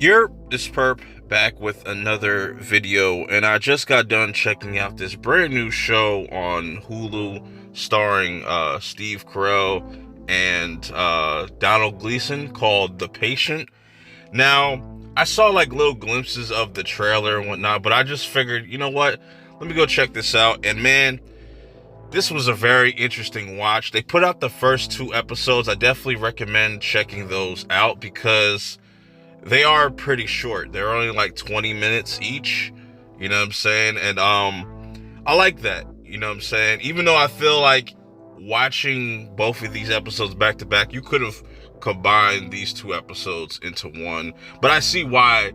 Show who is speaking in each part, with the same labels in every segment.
Speaker 1: This perp back with another video, and I just got done checking out this brand new show on Hulu starring Steve Carell and Donald Gleason called The Patient. Now, I saw like little glimpses of the trailer and whatnot, but I just figured, you know what? Let me go check this out. And man, this was a very interesting watch. They put out the first two episodes. I definitely recommend checking those out because they are pretty short. They're only like 20 minutes each. You know what I'm saying? And I like that. You know what I'm saying? Even though I feel like watching both of these episodes back to back, you could have combined these two episodes into one. But I see why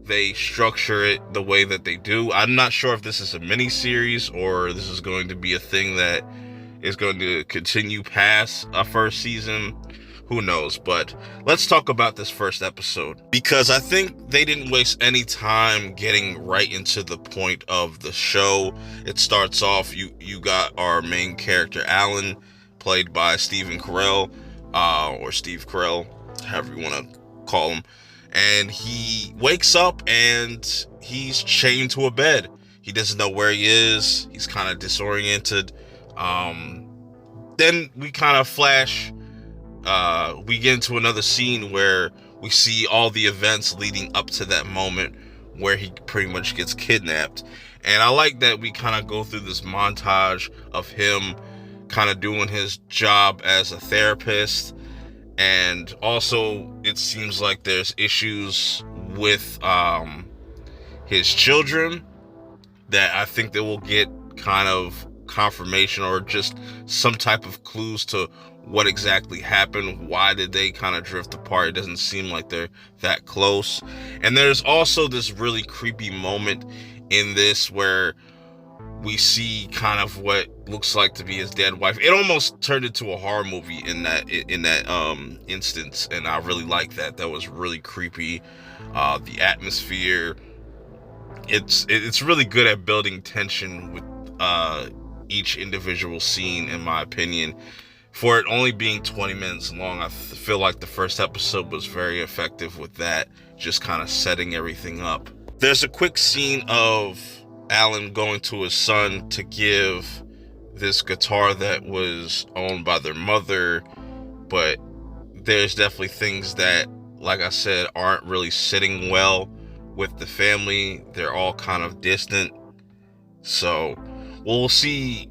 Speaker 1: they structure it the way that they do. I'm not sure if this is a mini series or this is going to be a thing that is going to continue past a first season. Who knows? But let's talk about this first episode, because I think they didn't waste any time getting right into the point of the show. It starts off, you got our main character, Alan, played by Stephen Carell, or Steve Carell, however you want to call him. And he wakes up and he's chained to a bed. He doesn't know where he is. He's kind of disoriented. Then we kind of flash. We get into another scene where we see all the events leading up to that moment where he pretty much gets kidnapped. And I like that we kind of go through this montage of him kind of doing his job as a therapist. And also, it seems like there's issues with his children that I think that will get kind of confirmation or just some type of clues to what exactly happened. Why did they kind of drift apart? It doesn't seem like they're that close. And there's also this really creepy moment in this where we see kind of what looks like to be his dead wife. It almost turned into a horror movie in that instance, and I really like that. That was really creepy. The atmosphere, it's really good at building tension with each individual scene, in my opinion. For it only being 20 minutes long, I feel like the first episode was very effective with that, just kind of setting everything up. There's a quick scene of Alan going to his son to give this guitar that was owned by their mother, but there's definitely things that, like I said, aren't really sitting well with the family. They're all kind of distant. So we'll see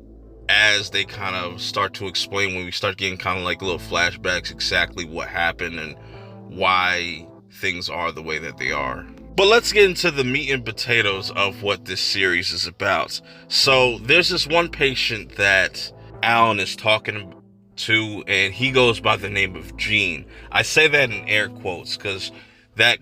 Speaker 1: as they kind of start to explain, when we start getting kind of like little flashbacks, exactly what happened and why things are the way that they are. But let's get into the meat and potatoes of what this series is about. So there's this one patient that Alan is talking to, and he goes by the name of Gene. I say that in air quotes because that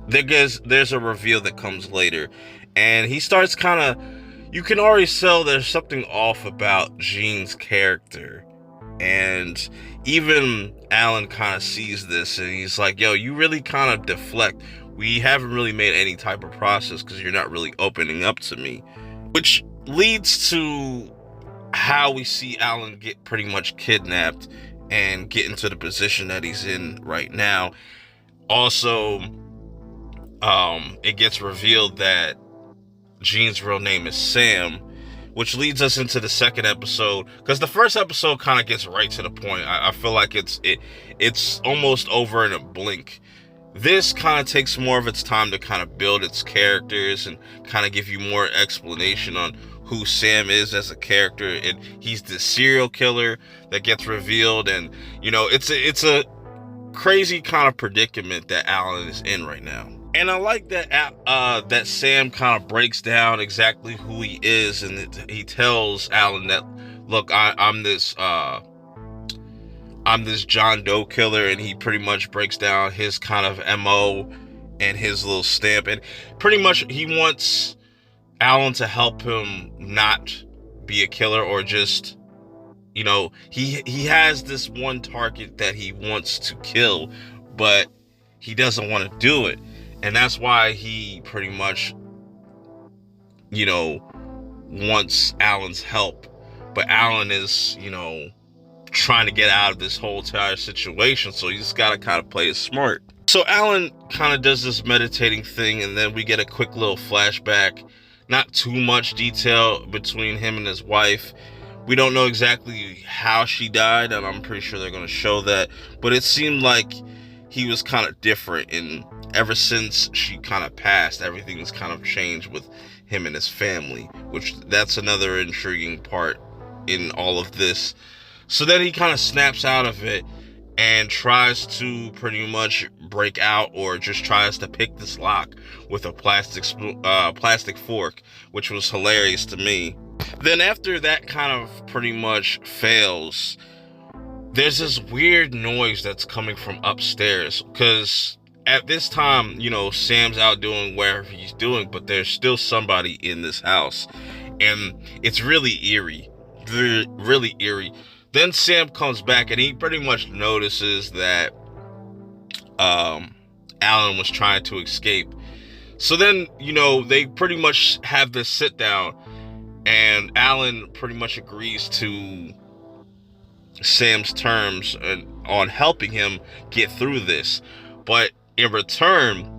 Speaker 1: there's a reveal that comes later, and he starts kind of, you can already tell there's something off about Gene's character. And even Alan kind of sees this, and he's like, yo, you really kind of deflect. We haven't really made any type of process because you're not really opening up to me. Which leads to how we see Alan get pretty much kidnapped and get into the position that he's in right now. Also, it gets revealed that Gene's real name is Sam, which leads us into the second episode, because the first episode kind of gets right to the point. I feel like it's almost over in a blink. This kind of takes more of its time to kind of build its characters and kind of give you more explanation on who Sam is as a character. And he's the serial killer that gets revealed, and you know, it's a crazy kind of predicament that Alan is in right now. And I like that that Sam kind of breaks down exactly who he is, and he tells Alan that, look, I'm this John Doe killer, and he pretty much breaks down his kind of MO and his little stamp, and pretty much he wants Alan to help him not be a killer, or just, you know, he has this one target that he wants to kill, but he doesn't want to do it. And that's why he pretty much, you know, wants Alan's help. But Alan is, you know, trying to get out of this whole entire situation, so you just gotta kind of play it smart. So Alan kind of does this meditating thing, and then we get a quick little flashback. Not too much detail between him and his wife. We don't know exactly how she died, and I'm pretty sure they're going to show that. But it seemed like he was kind of different, and ever since she kind of passed, everything's kind of changed with him and his family, which that's another intriguing part in all of this. So then he kind of snaps out of it and tries to pretty much break out, or just tries to pick this lock with a plastic fork, which was hilarious to me. Then after that kind of pretty much fails, there's this weird noise that's coming from upstairs, because at this time, Sam's out doing whatever he's doing, but there's still somebody in this house, and it's really eerie, really eerie. Then Sam comes back, and he pretty much notices that Alan was trying to escape. So then, they pretty much have this sit down, and Alan pretty much agrees to Sam's terms on helping him get through this. But in return,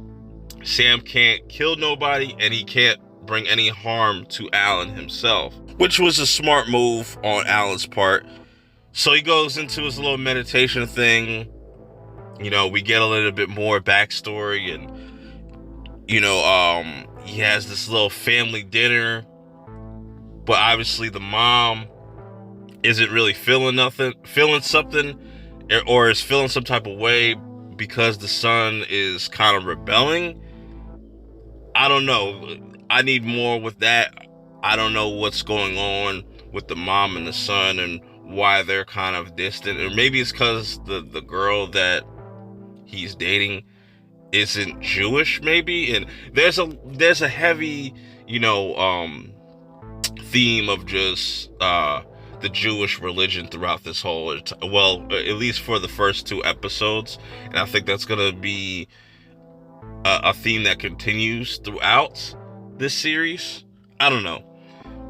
Speaker 1: Sam can't kill nobody, and he can't bring any harm to Alan himself, which was a smart move on Alan's part. So he goes into his little meditation thing. We get a little bit more backstory, and he has this little family dinner, but obviously the mom isn't really feeling something, or is feeling some type of way because the son is kind of rebelling. I don't know. I need more with that. I don't know what's going on with the mom and the son, and why they're kind of distant. Or maybe it's because the girl that he's dating isn't Jewish, maybe. And there's a heavy theme of just the Jewish religion throughout this whole, well, at least for the first 2 episodes, and I think that's gonna be a theme that continues throughout this series. I don't know,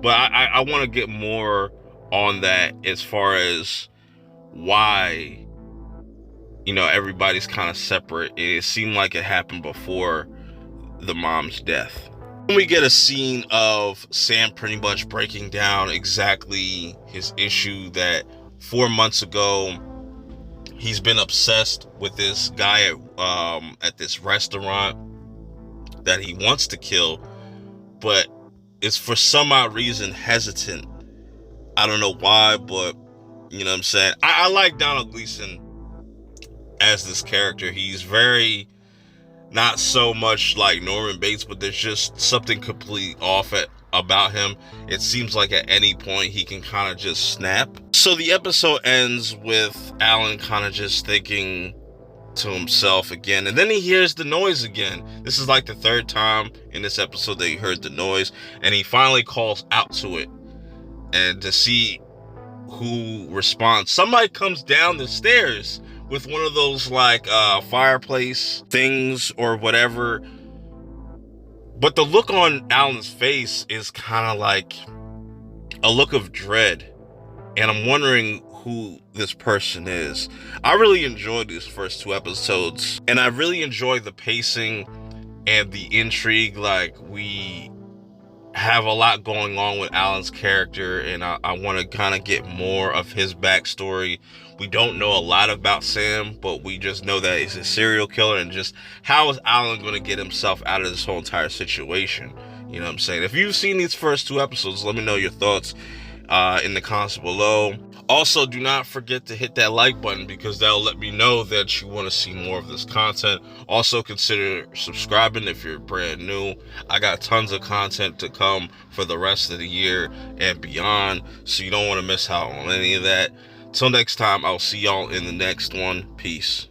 Speaker 1: but I want to get more on that, as far as why everybody's kind of separate. It seemed like it happened before the mom's death. We get a scene of Sam pretty much breaking down exactly his issue, that 4 months ago he's been obsessed with this guy at this restaurant that he wants to kill, but is for some odd reason hesitant. I don't know why, but you know what I'm saying? I like Donald Gleason as this character. He's very, not so much like Norman Bates, but there's just something completely off about him. It seems like at any point he can kind of just snap. So the episode ends with Alan kind of just thinking to himself again, and then he hears the noise again. This is like the 3rd time in this episode that he heard the noise, and he finally calls out to it, and to see who responds. Somebody comes down the stairs with one of those like fireplace things or whatever, but the look on Alan's face is kind of like a look of dread, and I'm wondering who this person is. I really enjoyed these first 2 episodes, and I really enjoyed the pacing and the intrigue. Like, we have a lot going on with Alan's character, and I want to kind of get more of his backstory. We don't know a lot about Sam, but we just know that he's a serial killer, and just how is Alan going to get himself out of this whole entire situation? You know what I'm saying? If you've seen these first 2 episodes, let me know your thoughts in the comments below. Also, do not forget to hit that like button, because that'll let me know that you want to see more of this content. Also, consider subscribing if you're brand new. I got tons of content to come for the rest of the year and beyond, so you don't want to miss out on any of that. Till next time, I'll see y'all in the next one. Peace.